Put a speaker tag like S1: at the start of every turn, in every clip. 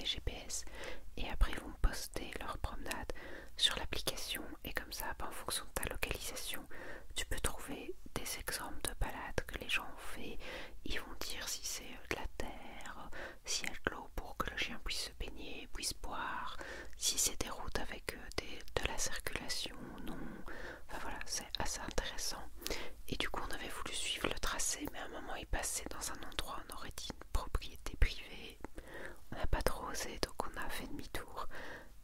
S1: des GPS et après ils vont poster leur promenade sur l'application et comme ça, en fonction de ta localisation, tu peux trouver des exemples de balades que les gens ont fait. Ils vont dire si c'est de la terre, s'il y a de l'eau pour que le chien puisse se baigner, puisse boire, si c'est des routes avec de la circulation ou non. Enfin voilà, c'est assez intéressant. Et du coup on avait voulu suivre le tracé, mais à un moment il passait dans un endroit, on aurait dit une propriété privée. On n'a pas trop osé, donc on a fait demi-tour.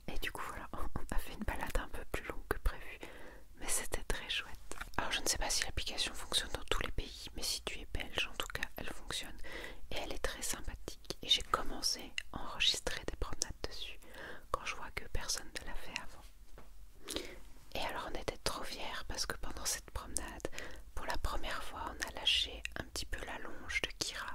S1: Et du coup voilà, on a fait une balade un peu plus longue que prévu. Mais c'était très chouette. Alors je ne sais pas si l'application fonctionne dans tous les pays, mais si tu es belge en tout cas, elle fonctionne. Et elle est très sympathique. Et j'ai commencé à enregistrer des promenades dessus quand je vois que personne ne l'a fait avant. Et alors on était trop fiers parce que pendant cette promenade, pour la première fois, on a lâché un petit peu la longe de Kira.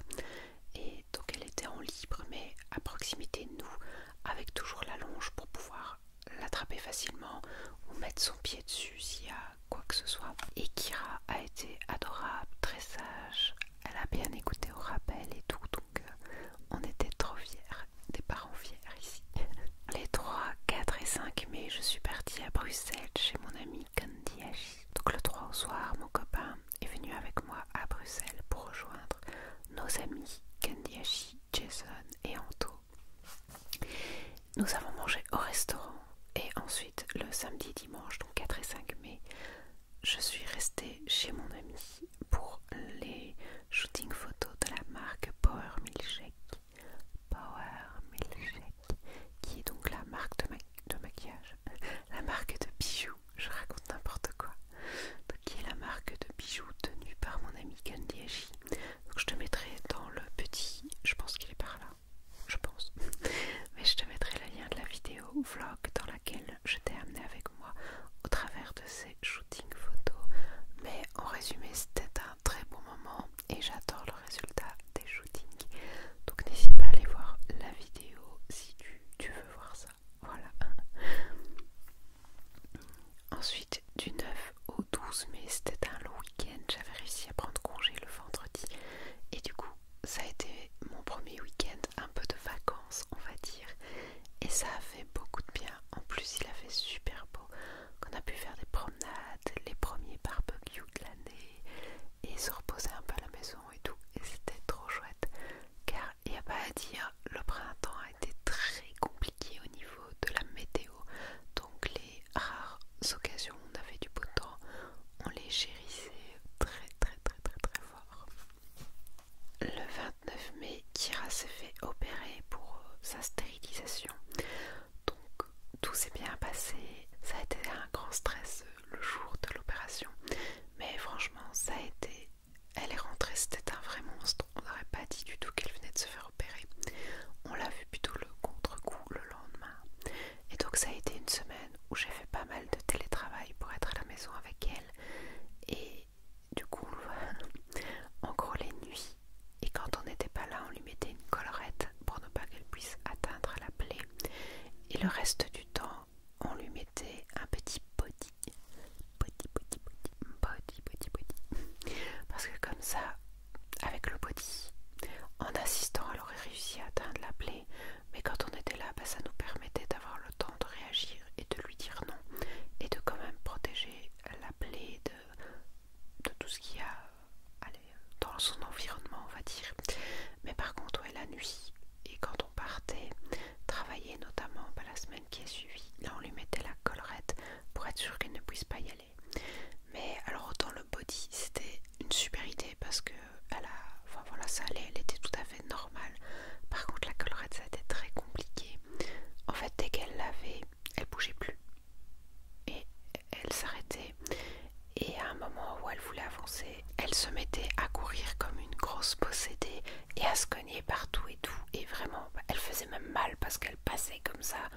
S1: Et donc elle était en libre mais à proximité de nous, avec toujours la longe pour pouvoir l'attraper facilement ou mettre son pied dessus s'il y a quoi que ce soit. Et Kira a été adorable, très sage, elle a bien écouté au rappel et tout, donc on était trop fiers, des parents fiers ici. Les 3, 4 et 5 mai, je suis partie à Bruxelles chez mon ami Candy Ashi. Donc le 3 au soir, mon copain est venu avec moi à Bruxelles pour rejoindre nos amis Candy Ashi, Jason et Anto. Nous avons mangé au restaurant et ensuite le samedi dimanche, donc 4 et 5 mai, je suis restée chez mon ami pour les shootings photos de la marque Power Milkshake. Power Milkshake, qui est donc la marque de maquillage, la marque de bijoux, je raconte n'importe quoi, donc qui est la marque de bijoux tenue par mon ami Candy Ashi. Donc je te mettrai dans le petit, je pense qu'il est par là, je pense, mais je te mettrai le lien de la vidéo vlog dans laquelle je t'ai amené avec moi au travers de ces shootings photos. Mais en résumé, c'était un très bon moment et j'adore le résultat des shootings, donc n'hésite pas à aller voir la vidéo si tu veux voir ça. Voilà. Ensuite, du 9 au 12 mai, c'était un long week-end. J'avais réussi à prendre congé le vendredi et du coup ça a été mon premier week-end un peu de vacances, on va dire, et ça a fait beaucoup de bien. En plus il a fait super beau, qu'on a pu faire des promenades, les premiers barbecues de l'année et se reposer un peu à la maison et tout, et c'était trop chouette car il n'y a pas à dire, le printemps a été très compliqué au niveau de la météo, donc les rares occasions où on avait du beau temps, on les chérissait très très très très très fort. Le 29 mai, Kira s'est fait opérer pour sa stérilisation, donc tout s'est bien passé. Ça a été un grand stress le jour de l'opération, mais franchement ça a été, elle est rentrée, c'était un vrai monstre. On n'aurait pas dit du tout qu'elle venait de se faire opérer, on l'a vu plutôt le contre-coup le lendemain. Et donc ça a été une semaine où j'ai fait pas mal de télétravail pour être à la maison avec elle. Et du coup, en gros les nuits, et quand on n'était pas là, on lui mettait une collerette pour ne pas qu'elle puisse atteindre la plaie. Et le reste du temps, on lui mettait un petit body. Parce que comme ça, avec le body, en assistant, elle aurait réussi à atteindre la plaie. Mais quand on était là, ça nous permettait d'avoir le temps de réagir et de lui dire non. Et de quand même protéger la plaie de tout ce qu'il y a dans son environnement, on va dire. Mais par contre, ouais, la nuit, et quand on partait travailler, notamment la semaine qui a suivi, là on lui mettait la collerette pour être sûr qu'elle ne puisse pas y aller. Mais alors autant le body, c'était une super idée parce que enfin voilà, ça allait, elle était tout à fait normale. Par contre la collerette, ça a été très compliqué. En fait, dès qu'elle l'avait, elle bougeait plus et elle s'arrêtait. Et à un moment où elle voulait avancer, elle se mettait à courir comme une grosse possédée et à se cogner partout et tout. Et vraiment, elle faisait même mal parce qu'elle passait comme ça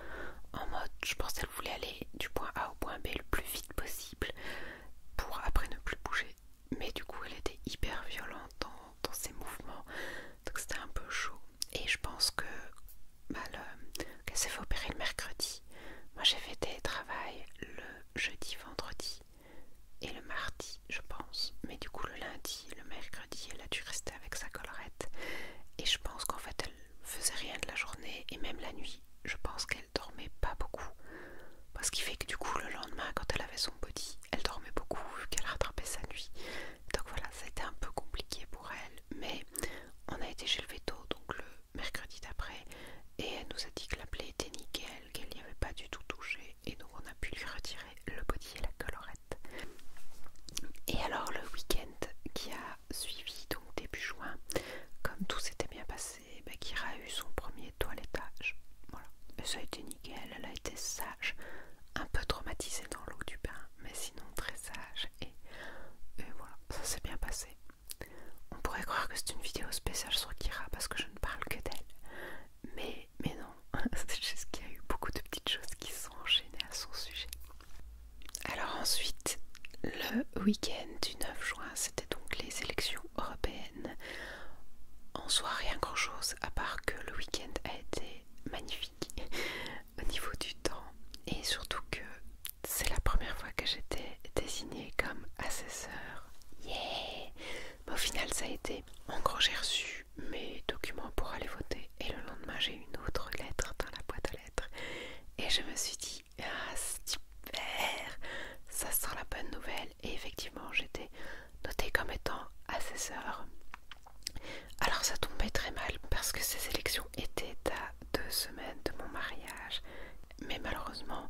S1: en mode, je pense qu'elle voulait aller du point A au point B le plus vite possible pour après ne plus bouger. Mais du coup, elle était hyper violente dans ses mouvements. Donc c'était un peu chaud. Et je pense que qu'elle s'est fait opérer le mercredi. Moi j'ai fait télétravail le jeudi, vendredi et le mardi, je pense. Mais du coup le lundi et le mercredi, elle a dû rester avec sa collerette. Et je pense qu'en fait elle faisait rien de la journée et même la nuit nuit, je pense qu'elle dormait pas beaucoup. Ce qui fait que du coup le lendemain quand elle avait son body, elle dormait beaucoup vu qu'elle rattrapait sa nuit. Donc voilà, ça a été un peu compliqué pour elle, mais on a été chez le veto donc le mercredi d'après et elle nous a dit que la plaie était nickel, qu'elle n'y avait pas du tout touché et donc on a pu lui retirer le body et la collerette. Et alors le week-end qui a suivi, donc début juin, comme tout s'était bien passé, Kira a eu son premier toilettage. Voilà. Et ça a été nickel, elle a été sage, un peu traumatisée dans l'eau du bain, mais sinon très sage et voilà, ça s'est bien passé. On pourrait croire que c'est une vidéo spéciale sur Kira parce que je ne parle que d'elle, mais non, c'est juste qu'il y a eu beaucoup de petites choses qui se sont enchaînées à son sujet. Alors ensuite, le week-end du 9 juin, c'était donc les élections européennes. En soi, rien grand chose, à part que le week-end a été magnifique au niveau du temps et surtout que c'est la première fois que j'étais désignée comme assesseur. Yeah! Mais au final, ça a été. En gros, j'ai reçu mes documents pour aller voter et le lendemain, j'ai eu une autre lettre dans la boîte aux lettres et je me suis dit, ah, super! Ça sent la bonne nouvelle et effectivement, j'étais notée comme étant assesseur. Alors ça tombait très mal parce que ces élections étaient à 2 semaines de mon mariage. Mais malheureusement,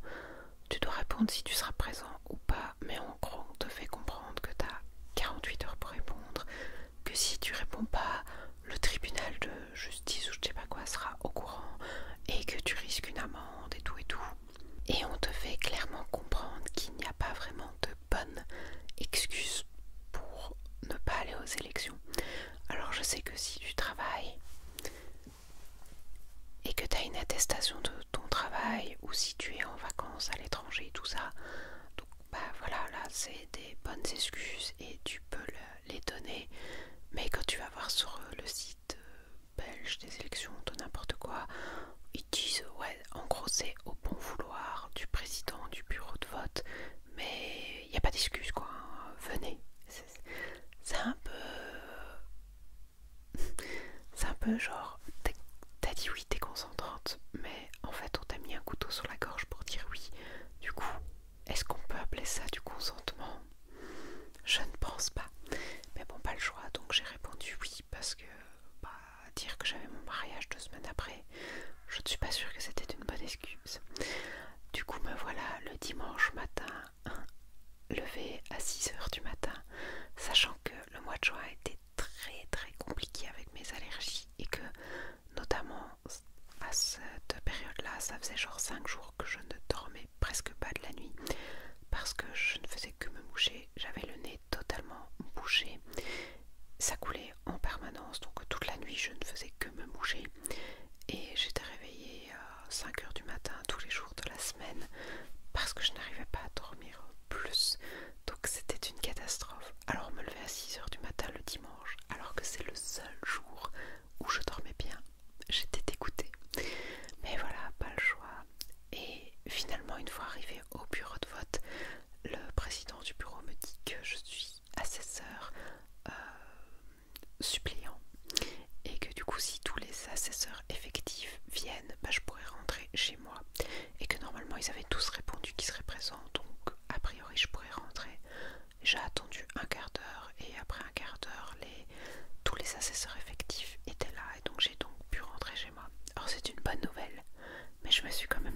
S1: tu dois répondre si tu seras présent ou pas. Mais en gros, on te fait comprendre que tu as 48 heures pour répondre. Que si tu réponds pas, le tribunal de justice ou je sais pas quoi sera au courant. Et que tu risques une amende et tout et tout. Et on te fait clairement comprendre qu'il n'y a pas vraiment de bonne excuse pour ne pas aller aux élections. Alors je sais que si tu travailles et que tu as une attestation de ton travail ou si tu es en vacances à l'étranger et tout ça, donc voilà, là c'est des bonnes excuses et tu peux les donner. Mais quand tu vas voir sur le site belge des élections de n'importe quoi, ils disent ouais, en gros c'est au bon vouloir du président du bureau de vote, mais il n'y a pas d'excuse quoi, hein. Venez. C'est un peu genre, t'as dit oui, t'es consentante, mais en fait on t'a mis un couteau sur la gorge pour dire oui. Du coup, est-ce qu'on peut appeler ça du consentement? Je ne pense pas. Mais bon, pas le choix, donc j'ai répondu oui parce que dire que j'avais mon mariage 2 semaines après, je ne suis pas sûre que c'était une bonne excuse. Du coup, me voilà le dimanche matin, levé à 6h du matin, sachant que le mois de juin était très très compliqué avec mes allergies et que notamment à cette période-là, ça faisait genre 5 jours que je ne dormais presque pas de la nuit parce que je ne faisais que me moucher, j'avais le nez totalement bouché, ça coulait en permanence, donc toute la nuit je ne faisais que me moucher et j'étais réveillée à 5h du matin tous les jours de la semaine parce que je n'arrivais pas à dormir plus, donc c'était une catastrophe. Alors me lever à 6h du matin le dimanche alors que c'est le seul jour où je dormais bien, j'étais dégoûtée, mais voilà, pas le choix. Et finalement, une fois arrivée au bureau de vote, le président du bureau me dit que je suis assesseur suppléant et que du coup si tous les assesseurs effectifs viennent, je pourrais rentrer chez moi et que normalement ils avaient tous répondu qu'ils seraient présents, donc a priori je pourrais rentrer. J'ai attendu un quart d'heure et après un quart d'heure tous les assesseurs effectifs étaient là et donc j'ai donc pu rentrer chez moi. Alors c'est une bonne nouvelle, mais je me suis quand même